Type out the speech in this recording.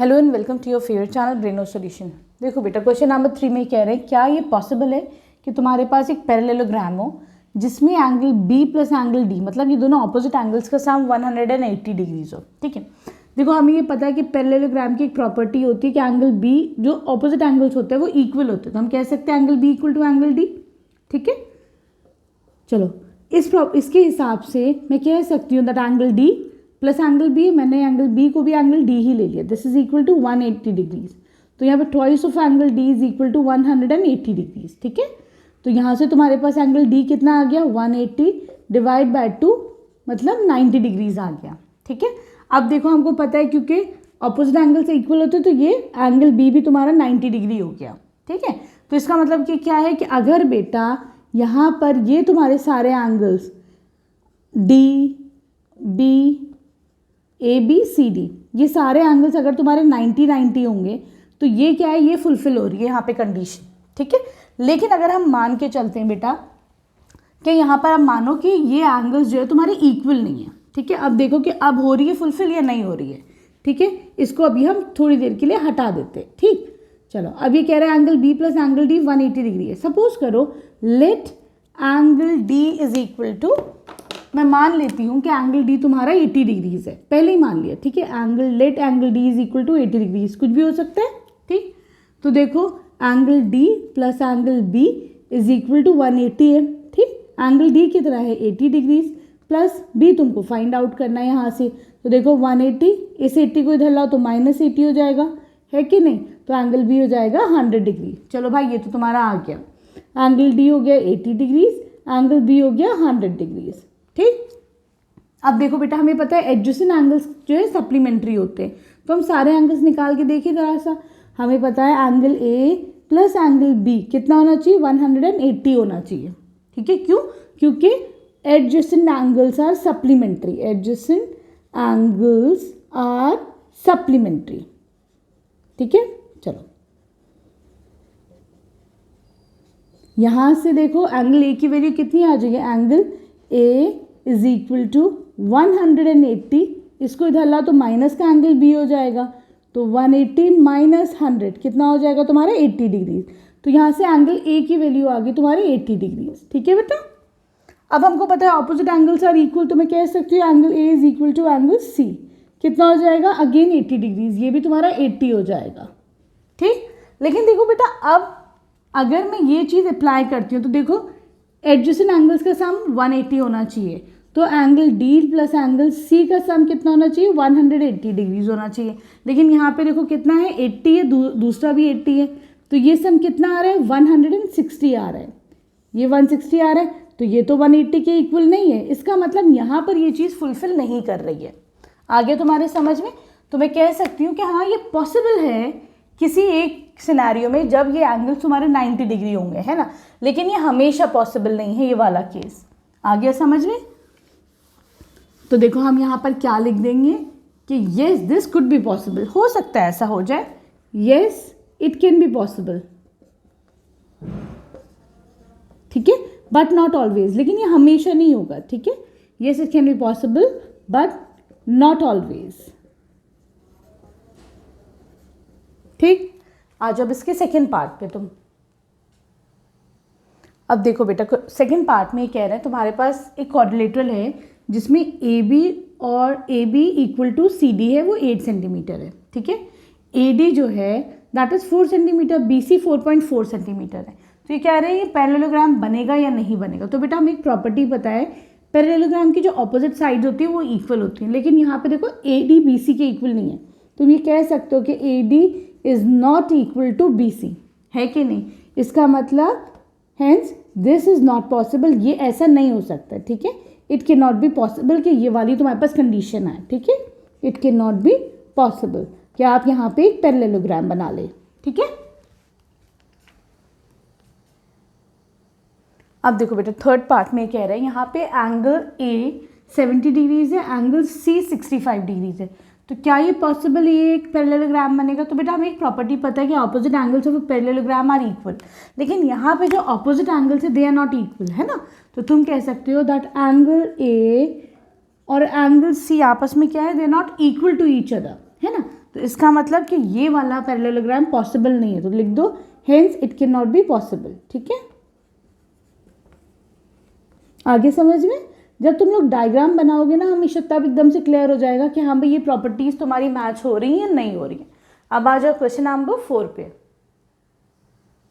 Hello and welcome to your favourite channel Breno solution. देखो बेटा, question number 3 में कह रहे हैं क्या ये पॉसिबल है कि तुम्हारे पास एक पैरेललोग्राम हो जिसमें angle B plus angle D, मतलब ये दोनों ऑपोजिट एंगल्स का सम 180 डिग्रीज हो। ठीक है, देखो हमें ये पता है कि पैरेललोग्राम की एक प्रॉपर्टी होती है कि एंगल बी जो ऑपोजिट एंगल्स होते हैं वो इक्वल होते हैं, तो हम कह सकते हैं angle B equal to angle D. ठीक है, चलो इसके हिसाब से मैं कह सकती हूँ that angle D plus angle B, मैंने एंगल बी को भी एंगल डी ही ले लिया, this is equal to 180 degrees. तो यहाँ पे twice of angle D is equal to 180 degrees. ठीक है, तो यहाँ से तुम्हारे पास एंगल डी कितना आ गया 180 डिवाइड बाय 2 मतलब 90 डिग्रीज आ गया। ठीक है, अब देखो हमको पता है क्योंकि ऑपोजिट एंगल से इक्वल होते तो ये एंगल बी भी तुम्हारा 90 डिग्री हो गया। ठीक है, तो इसका मतलब कि क्या है कि अगर बेटा यहाँ पर ये तुम्हारे सारे angles D B A B C D, ये सारे एंगल्स अगर तुम्हारे 90 होंगे तो ये क्या है, ये फुलफिल हो रही है यहाँ पे कंडीशन। ठीक है, लेकिन अगर हम मान के चलते हैं बेटा कि यहाँ पर आप मानो कि ये एंगल्स जो है तुम्हारे इक्वल नहीं है। ठीक है, अब देखो कि अब हो रही है फुलफिल या नहीं हो रही है। ठीक है, इसको अभी हम थोड़ी देर के लिए हटा देते हैं। ठीक, चलो अब ये कह रहे हैं angle B plus angle D 180 degree है। सपोज करो let angle D is equal to, मैं मान लेती हूँ कि एंगल डी तुम्हारा 80 डिग्रीज है, पहले ही मान लिया। ठीक है, angle let angle D is equal to 80 degrees, कुछ भी हो सकता है। ठीक, तो देखो angle D plus angle B is equal to 180 है। ठीक, एंगल डी कितना है 80 डिग्रीज प्लस बी तुमको फाइंड आउट करना है यहाँ से। तो देखो 180, इस 80 को इधर लाओ तो -80 हो जाएगा, है कि नहीं, तो एंगल बी हो जाएगा 100 डिग्री। चलो भाई ये तो तुम्हारा आ गया, एंगल डी हो गया 80 डिग्रीज, एंगल बी हो गया 100 डिग्रीज। ठीक, अब देखो बेटा हमें पता है एडजेसेंट एंगल्स जो है सप्लीमेंट्री होते हैं, तो हम सारे एंगल्स निकाल के देखिए जरा सा। हमें पता है angle A plus angle B कितना होना चाहिए 180 होना चाहिए। ठीक है, क्यों, क्योंकि adjacent angles are supplementary, adjacent angles are supplementary. ठीक है, चलो यहां से देखो एंगल ए की वैल्यू कितनी आ जाएगी, angle A is equal to 180, इसको इधर ला तो माइनस का एंगल बी हो जाएगा, तो 180 माइनस 100 कितना हो जाएगा तुम्हारा 80 डिग्रीज। तो यहाँ से एंगल ए की वैल्यू आ गई तुम्हारे 80 डिग्रीज। ठीक है बेटा, अब हमको पता है ऑपोजिट एंगल्स आर इक्वल, तो मैं कह सकती हूँ angle A is equal to angle C, कितना हो जाएगा अगेन 80 डिग्रीज, ये भी तुम्हारा 80 हो जाएगा। ठीक, लेकिन देखो बेटा अब अगर मैं ये चीज़ अप्लाई करती हूँ तो देखो एडजेसेंट एंगल्स का सम 180 होना चाहिए, तो angle D plus angle C का सम कितना होना चाहिए 180 डिग्रीज होना चाहिए। लेकिन यहाँ पे देखो कितना है 80 है, दूसरा भी 80 है, तो ये सम कितना आ रहा है 160 आ रहा है, ये 160 आ रहा है, तो ये तो 180 के इक्वल नहीं है। इसका मतलब यहाँ पर ये चीज़ फुलफिल नहीं कर रही है। आगे तुम्हारे समझ में, तो मैं कह सकती हूँ कि हाँ ये पॉसिबल है किसी एक सिनेरियो में जब ये एंगल्स तुम्हारे 90 डिग्री होंगे, है ना, लेकिन ये हमेशा पॉसिबल नहीं है ये वाला केस। आ गया समझ में, तो देखो हम यहाँ पर क्या लिख देंगे कि yes this could be possible, हो सकता है ऐसा हो जाए, yes it can be possible. ठीक है, बट नॉट ऑलवेज, लेकिन ये हमेशा नहीं होगा। ठीक है, yes it can be possible but not always. ठीक, आ जाओ इसके सेकेंड पार्ट पे तुम। अब देखो बेटा सेकेंड पार्ट में ये कह रहे हैं तुम्हारे पास एक क्वाड्रिलेटरल है जिसमें ए बी और A B equal to C D है, वो 8 सेंटीमीटर है। ठीक है, ए डी जो है that is 4 centimetre, B C 4.4 centimetre है। तो ये कह रहे हैं ये पैरेललोग्राम बनेगा या नहीं बनेगा। तो बेटा हमें एक प्रॉपर्टी पता है, पैरेललोग्राम की जो ऑपोजिट साइड्स होती है वो इक्वल होती है, लेकिन यहाँ पे देखो ए डी बी सी के इक्वल नहीं है। तुम ये कह सकते हो कि A D is not equal to B C, है कि नहीं, इसका मतलब hence this is not possible, ये ऐसा नहीं हो सकता। ठीक है, it can not be possible कि ये वाली तुम्हारे पास कंडीशन है। ठीक है, it can not be possible कि आप यहाँ पे एक पैरेललोग्राम बना ले। ठीक है, अब देखो बेटा थर्ड पार्ट में कह रहे हैं यहाँ पे एंगल ए 70 डिग्रीज है, एंगल सी 65 डिग्रीज है, तो क्या ये पॉसिबल ये एक पैरेललोग्राम बनेगा। तो बेटा हमें एक प्रॉपर्टी पता है कि opposite angles of a parallelogram are equal, लेकिन यहाँ पे जो ऑपोजिट एंगल्स है दे आर नॉट इक्वल, है ना। तो तुम कह सकते हो दैट एंगल ए और एंगल सी आपस में क्या है, they are not equal to each other, है ना। तो इसका मतलब कि ये वाला पैरेललोग्राम पॉसिबल नहीं है, तो लिख दो hence it can not be possible. ठीक है, आगे समझ में? जब तुम लोग डायग्राम बनाओगे ना हमेशा, तब एकदम से क्लियर हो जाएगा कि हाँ भाई ये प्रॉपर्टीज तुम्हारी मैच हो रही हैं नहीं हो रही हैं। अब आ जाओ क्वेश्चन नंबर 4 पे।